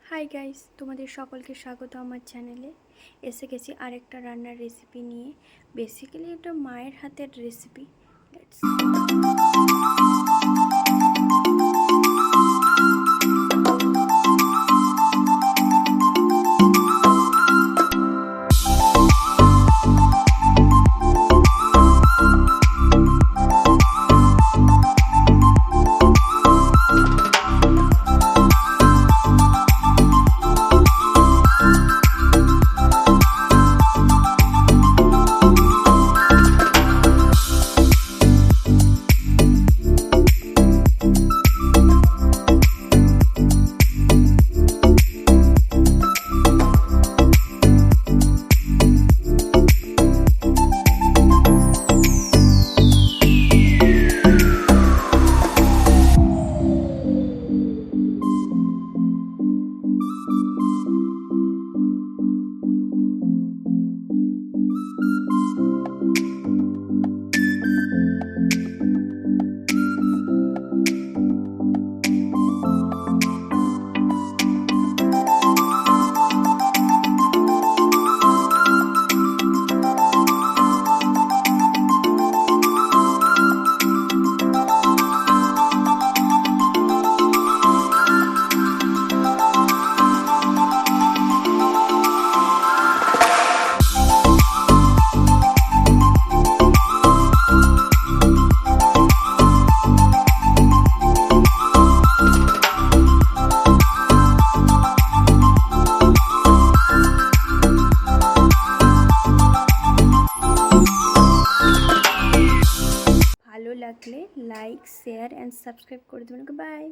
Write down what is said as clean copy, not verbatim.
Hi guys, তোমাদের সকলকে স্বাগত আমার চ্যানেলে। এসে গেছি আরেকটা রান্নার রেসিপি নিয়ে। বেসিক্যালি এটা মায়ের হাতের রেসিপি। ভালো লাগলে লাইক, শেয়ার অ্যান্ড সাবস্ক্রাইব করে দেবেন। বাই।